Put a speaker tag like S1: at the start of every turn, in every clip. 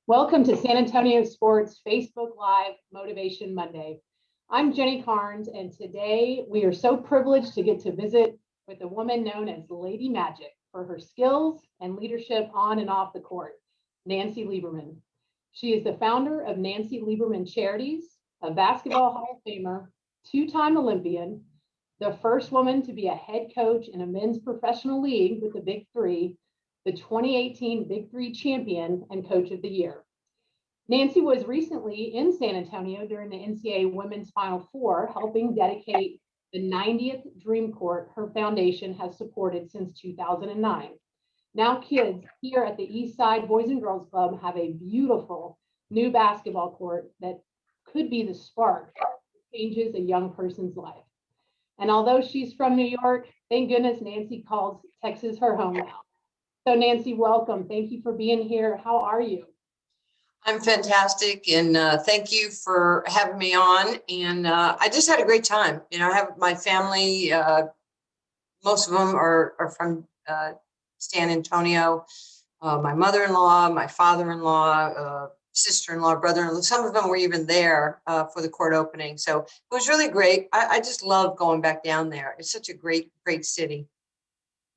S1: Welcome to San Antonio Sports Facebook Live Motivation Monday. I'm Jenny Carnes, and today we are so privileged to get to visit with a woman known as Lady Magic for her skills and leadership on and off the court, Nancy Lieberman. She is the founder of Nancy Lieberman Charities, a basketball Hall of Famer, two-time Olympian, the first woman to be a head coach in a men's professional league with the Big Three, the 2018 Big Three champion and coach of the year. Nancy was recently in San Antonio during the NCAA Women's Final Four, helping dedicate the 90th Dream Court her foundation has supported since 2009. Now kids here at the East Side Boys and Girls Club have a beautiful new basketball court that could be the spark that changes a young person's life. And although she's from New York, thank goodness Nancy calls Texas her home now. So Nancy, welcome. Thank you for being here. How are you?
S2: I'm fantastic, and thank you for having me on. And I just had a great time. I have my family. Most of them are from San Antonio. My mother-in-law, my father-in-law, sister-in-law, brother-in-law. Some of them were even there for the court opening. So it was really great. I just love going back down there. It's such a great city.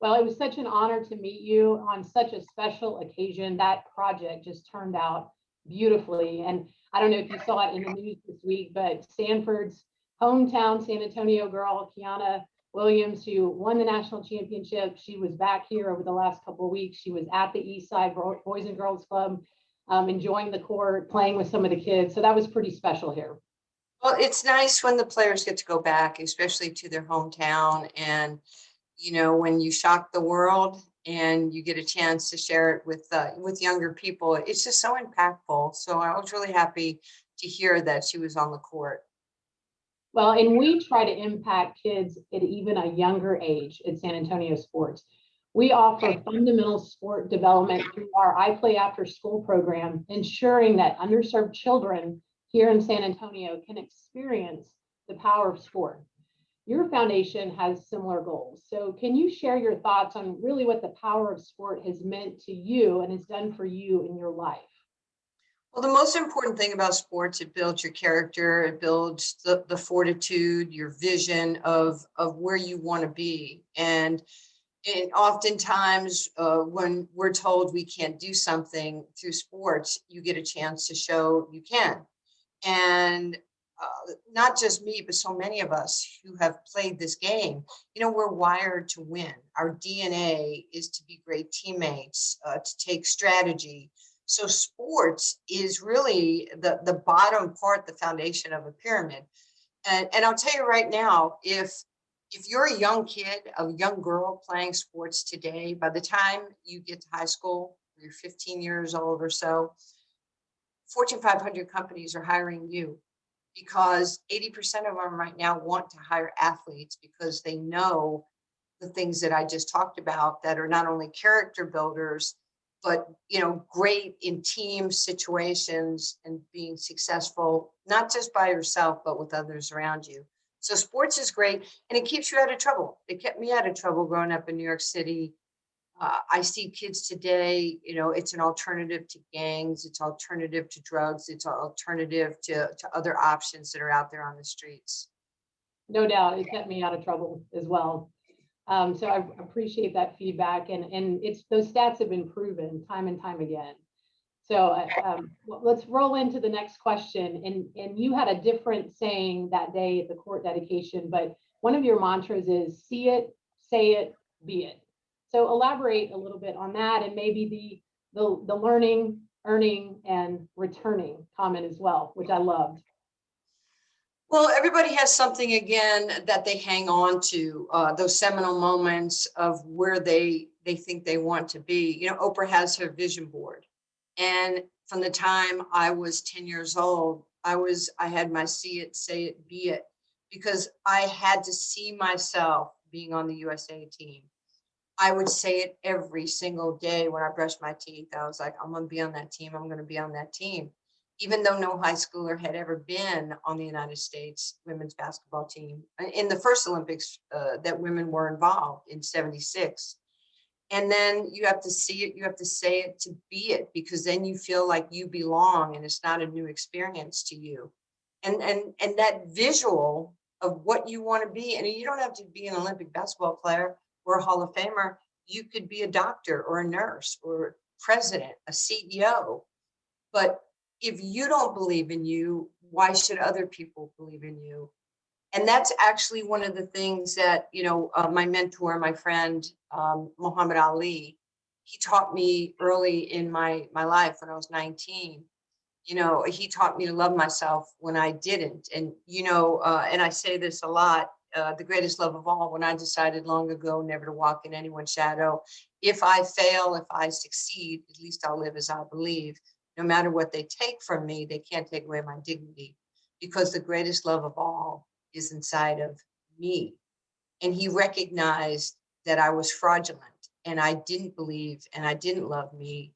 S1: Well, it was such an honor to meet you on such a special occasion. That project just turned out beautifully. And I don't know if you saw it in the news this week, but Stanford's hometown San Antonio girl, Kiana Williams, who won the national championship, she was back here over the last couple of weeks. She was at the East Side Boys and Girls Club, enjoying the court, playing with some of the kids. So that was pretty special here.
S2: Well, it's nice when the players get to go back, especially to their hometown. And when you shock the world and you get a chance to share it with younger people, it's just so impactful. So I was really happy to hear that she was on the court.
S1: Well, and we try to impact kids at even a younger age at San Antonio Sports. We offer fundamental sport development through our I Play After School program, ensuring that underserved children here in San Antonio can experience the power of sport. Your foundation has similar goals. So can you share your thoughts on really what the power of sport has meant to you and has done for you in your life?
S2: Well, the most important thing about sports, it builds your character, it builds the fortitude, your vision of where you want to be. And oftentimes when we're told we can't do something through sports, you get a chance to show you can. And not just me, but so many of us who have played this game, we're wired to win. Our DNA is to be great teammates, to take strategy. So sports is really the bottom part, the foundation of a pyramid. And I'll tell you right now, if you're a young kid, a young girl playing sports today, by the time you get to high school, you're 15 years old or so, Fortune 500 companies are hiring you, because 80% of them right now want to hire athletes because they know the things that I just talked about that are not only character builders, but great in team situations and being successful, not just by yourself, but with others around you. So sports is great, and it keeps you out of trouble. It kept me out of trouble growing up in New York City. I see kids today, it's an alternative to gangs, it's alternative to drugs, it's an alternative to other options that are out there on the streets.
S1: No doubt, it kept me out of trouble as well. So I appreciate that feedback, and it's those stats have been proven time and time again. So let's roll into the next question. And you had a different saying that day at the court dedication, but one of your mantras is see it, say it, be it. So elaborate a little bit on that, and maybe the learning, earning, and returning comment as well, which I loved.
S2: Well, everybody has something, again, that they hang on to, those seminal moments of where they think they want to be. Oprah has her vision board. And from the time I was 10 years old, I had my see it, say it, be it, because I had to see myself being on the USA team. I would say it every single day when I brushed my teeth. I was like, I'm going to be on that team. I'm going to be on that team. Even though no high schooler had ever been on the United States women's basketball team in the first Olympics that women were involved in '76. And then you have to see it, you have to say it to be it, because then you feel like you belong and it's not a new experience to you. And that visual of what you want to be, and you don't have to be an Olympic basketball player or a Hall of Famer. You could be a doctor or a nurse or president, a CEO. But if you don't believe in you, why should other people believe in you? And that's actually one of the things that, my mentor, my friend, Muhammad Ali, he taught me early in my life when I was 19. He taught me to love myself when I didn't. And, and I say this a lot, the greatest love of all, when I decided long ago never to walk in anyone's shadow. If I fail, if I succeed, at least I'll live as I believe. No matter what they take from me, they can't take away my dignity, because the greatest love of all is inside of me. And he recognized that I was fraudulent and I didn't believe and I didn't love me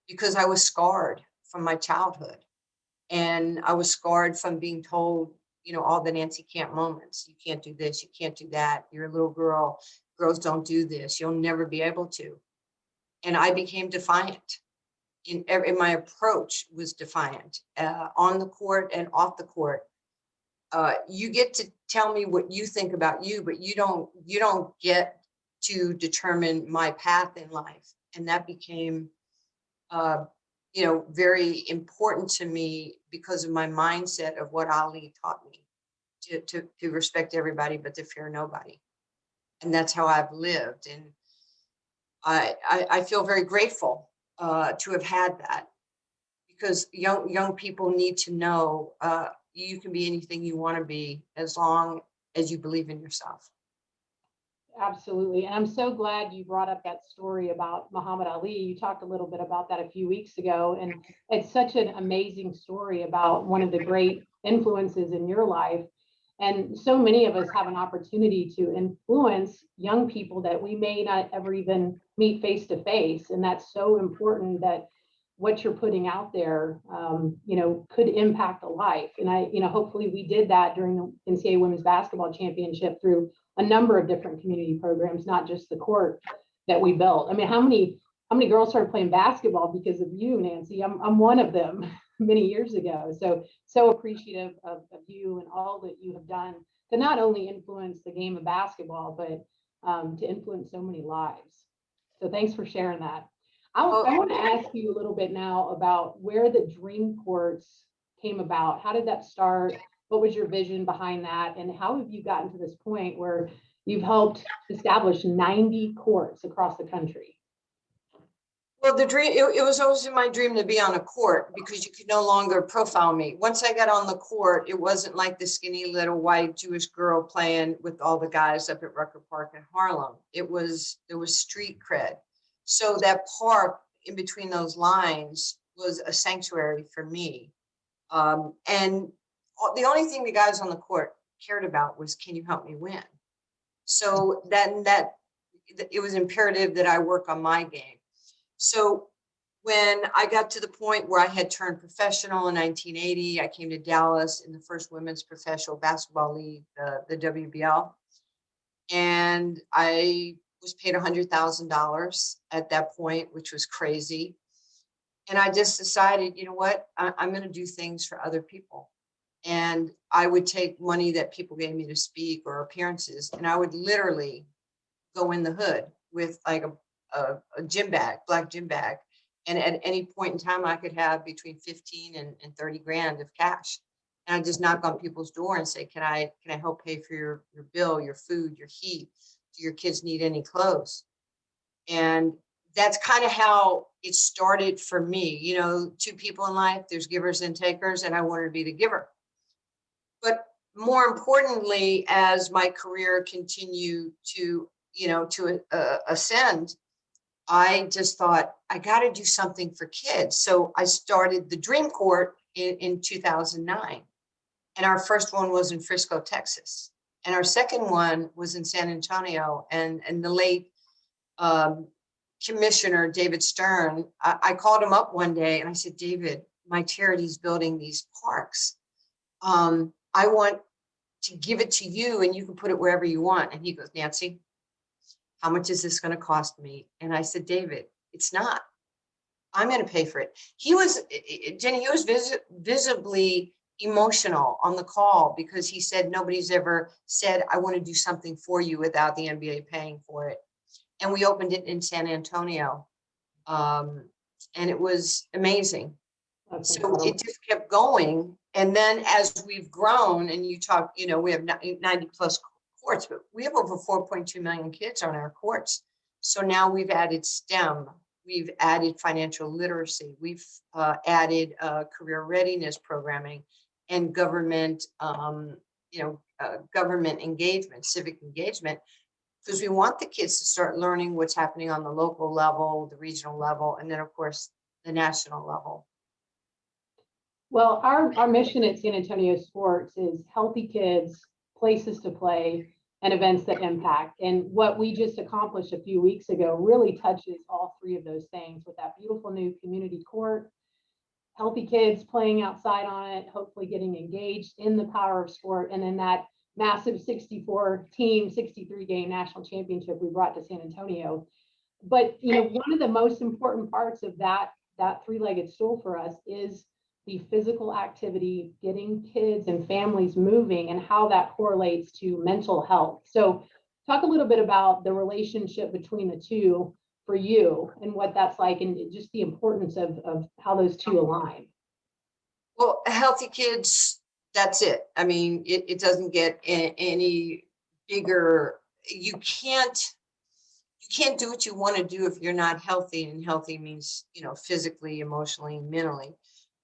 S2: because I was scarred from my childhood. And I was scarred from being told, all the Nancy Camp moments. You can't do this, you can't do that. You're a little girl. Girls don't do this. You'll never be able to. And I became defiant. In my approach was defiant, on the court and off the court. You get to tell me what you think about you, but you don't get to determine my path in life. And that became, very important to me because of my mindset of what Ali taught me, to respect everybody, but to fear nobody. And that's how I've lived. And I feel very grateful to have had that, because young people need to know you can be anything you want to be as long as you believe in yourself.
S1: Absolutely. And I'm so glad you brought up that story about Muhammad Ali. You talked a little bit about that a few weeks ago. And it's such an amazing story about one of the great influences in your life. And so many of us have an opportunity to influence young people that we may not ever even meet face to face. And that's so important, that what you're putting out there, could impact a life. And hopefully we did that during the NCAA Women's Basketball Championship through a number of different community programs, not just the court that we built. I mean, how many girls started playing basketball because of you, Nancy? I'm one of them many years ago. So appreciative of you and all that you have done to not only influence the game of basketball, but to influence so many lives. So thanks for sharing that. I want to ask you a little bit now about where the Dream Courts came about. How did that start? What was your vision behind that? And how have you gotten to this point where you've helped establish 90 courts across the country?
S2: Well, the dream, it was always in my dream to be on a court, because you could no longer profile me. Once I got on the court, it wasn't like the skinny little white Jewish girl playing with all the guys up at Rucker Park in Harlem. There was street cred. So that park in between those lines was a sanctuary for me. And the only thing the guys on the court cared about was, can you help me win? So then it was imperative that I work on my game. So when I got to the point where I had turned professional in 1980, I came to Dallas in the first women's professional basketball league, the WBL. And I was paid $100,000 at that point, which was crazy. And I just decided, you know what, I'm going to do things for other people. And I would take money that people gave me to speak or appearances, and I would literally go in the hood with like a gym bag, black gym bag. And at any point in time, I could have between 15 and 30 grand of cash. And I just knock on people's door and say, can I help pay for your bill, your food, your heat? Do your kids need any clothes? And that's kind of how it started for me. Two people in life, there's givers and takers, and I wanted to be the giver. But more importantly, as my career continued to ascend, I just thought, I got to do something for kids. So I started the Dream Court in 2009. And our first one was in Frisco, Texas. And our second one was in San Antonio. And the late Commissioner David Stern, I called him up one day and I said, David, my charity's building these parks. I want to give it to you and you can put it wherever you want. And he goes, Nancy, how much is this going to cost me? And I said, David, it's not. I'm going to pay for it. Jenny, he was visibly emotional on the call because he said nobody's ever said, I want to do something for you without the NBA paying for it. And we opened it in San Antonio. And it was amazing.
S1: That's
S2: So
S1: incredible.
S2: it just kept going. And then as we've grown and you talk, we have 90 plus courts, but we have over 4.2 million kids on our courts. So now we've added STEM, we've added financial literacy, we've added career readiness programming and government, government engagement, civic engagement, because we want the kids to start learning what's happening on the local level, the regional level, and then of course, the national level.
S1: Well, our mission at San Antonio Sports is healthy kids, places to play, and events that impact. And what we just accomplished a few weeks ago really touches all three of those things with that beautiful new community court, healthy kids playing outside on it, hopefully getting engaged in the power of sport, and then that massive 64-team, 63-game national championship we brought to San Antonio. But one of the most important parts of that three-legged stool for us is the physical activity, getting kids and families moving, and how that correlates to mental health. So talk a little bit about the relationship between the two for you and what that's like, and just the importance of how those two align.
S2: Well, healthy kids, that's it. I mean, it doesn't get any bigger. You can't do what you want to do if you're not healthy, and healthy means, physically, emotionally, mentally.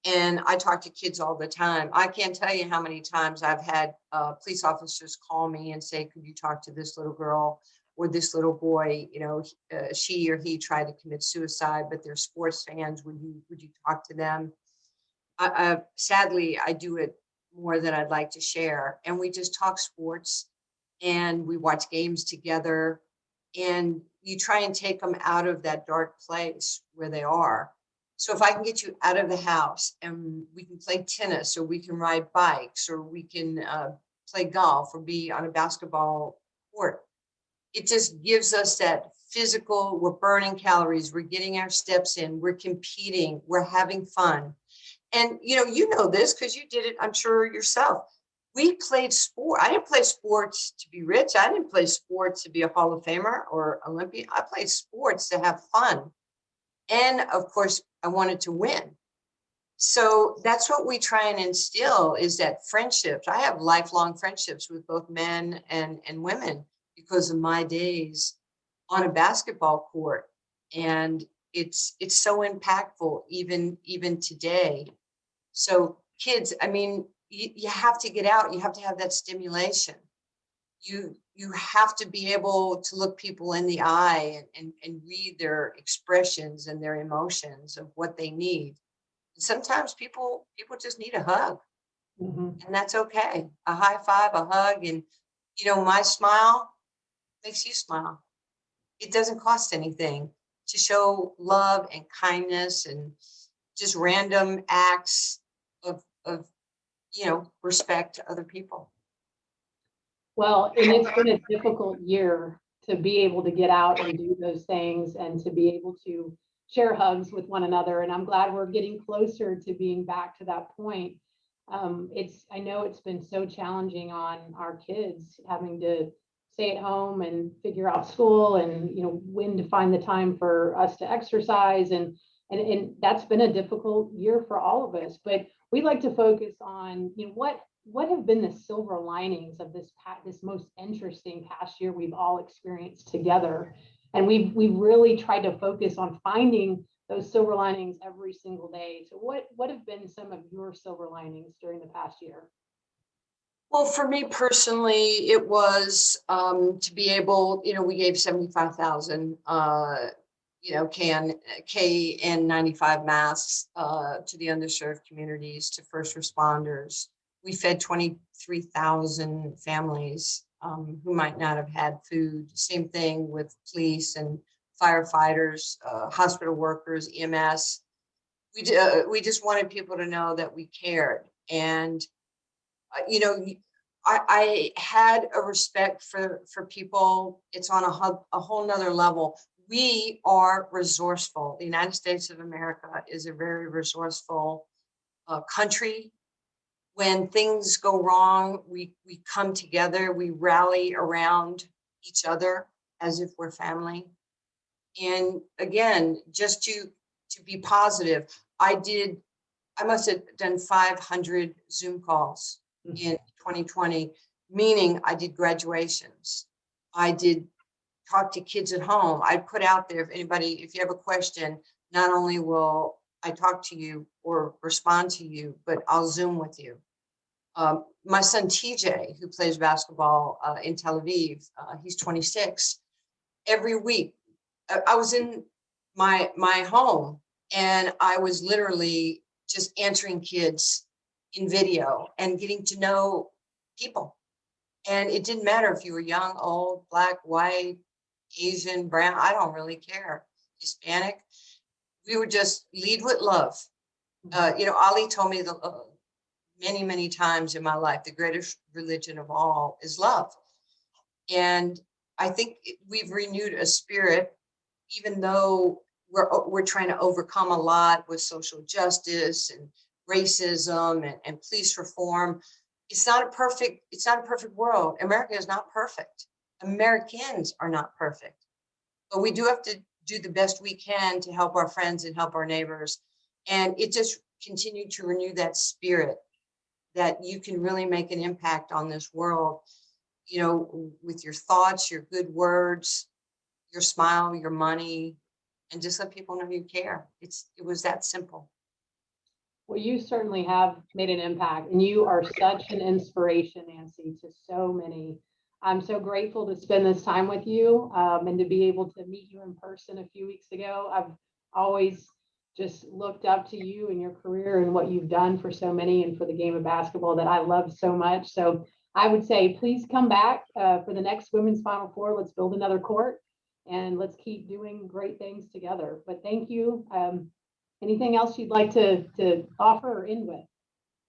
S2: And I talk to kids all the time. I can't tell you how many times I've had police officers call me and say, could you talk to this little girl or this little boy? She or he tried to commit suicide, but they're sports fans. Would you talk to them? Sadly, I do it more than I'd like to share. And we just talk sports and we watch games together. And you try and take them out of that dark place where they are. So if I can get you out of the house and we can play tennis, or we can ride bikes, or we can play golf, or be on a basketball court, it just gives us that physical, we're burning calories, we're getting our steps in, we're competing, we're having fun. And you know this because you did it, I'm sure, yourself. We played sport. I didn't play sports to be rich. I didn't play sports to be a Hall of Famer or Olympian. I played sports to have fun. And of course, I wanted to win. So that's what we try and instill, is that friendships. I have lifelong friendships with both men and women because of my days on a basketball court. And it's so impactful even today. So kids, I mean, you have to get out. You have to have that stimulation. You have to be able to look people in the eye and read their expressions and their emotions of what they need. And sometimes people just need a hug, and that's okay. A high five, a hug, and my smile makes you smile. It doesn't cost anything to show love and kindness and just random acts of respect to other people.
S1: Well, and it's been a difficult year to be able to get out and do those things and to be able to share hugs with one another. And I'm glad we're getting closer to being back to that point. I know it's been so challenging on our kids having to stay at home and figure out school and when to find the time for us to exercise, and that's been a difficult year for all of us. But we'd like to focus on what have been the silver linings of this most interesting past year we've all experienced together. And we've really tried to focus on finding those silver linings every single day. So what have been some of your silver linings during the past year?
S2: Well, for me personally, it was to be able, we gave 75,000 KN95 masks to the underserved communities, to first responders. We fed 23,000 families who might not have had food. Same thing with police and firefighters, hospital workers, EMS. We just wanted people to know that we cared. And I had a respect for people. It's on a whole nother level. We are resourceful. The United States of America is a very resourceful country. When things go wrong, we come together, we rally around each other as if we're family. And again, just to be positive, I must have done 500 Zoom calls in 2020, meaning I did graduations. I did talk to kids at home. I put out there, if you have a question, not only will I talk to you or respond to you, but I'll Zoom with you. My son TJ, who plays basketball in Tel Aviv, he's 26. Every week, I was in my home, and I was literally just answering kids in video and getting to know people. And it didn't matter if you were young, old, black, white, Asian, brown, I don't really care, Hispanic. We would just lead with love. Ali told me many, many times in my life, the greatest religion of all is love. And I think we've renewed a spirit, even though we're trying to overcome a lot with social justice and racism and police reform. It's not a perfect world. America is not perfect. Americans are not perfect. But we do have to do the best we can to help our friends and help our neighbors. And it just continued to renew that spirit that you can really make an impact on this world, with your thoughts, your good words, your smile, your money, and just let people know you care. It was that simple.
S1: Well, you certainly have made an impact, and you are such an inspiration, Nancy, to so many. I'm so grateful to spend this time with you and to be able to meet you in person a few weeks ago. I've always just looked up to you and your career and what you've done for so many and for the game of basketball that I love so much. So I would say, please come back for the next Women's Final Four. Let's build another court and let's keep doing great things together. But thank you. Anything else you'd like to offer or end with?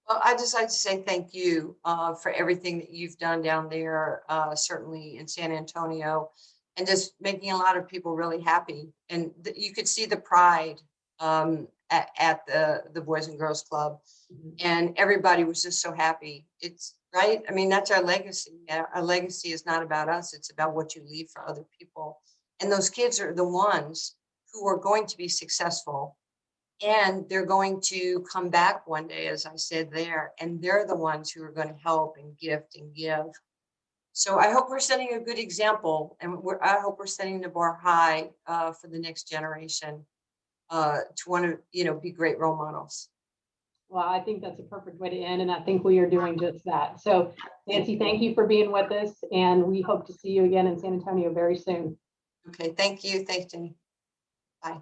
S2: Well, I'd just like to say thank you for everything that you've done down there, certainly in San Antonio, and just making a lot of people really happy. And you could see the pride at the Boys and Girls Club, and everybody was just so happy. It's right. I mean, that's our legacy. Our legacy is not about us. It's about what you leave for other people. And those kids are the ones who are going to be successful. And they're going to come back one day, as I said there, and they're the ones who are going to help and gift and give. So I hope we're setting a good example, and I hope we're setting the bar high for the next generation to want to, be great role models.
S1: Well, I think that's a perfect way to end, and I think we are doing just that. So, Nancy, thank you for being with us, and we hope to see you again in San Antonio very soon.
S2: Okay, thank you. Thanks, Jenny. Bye.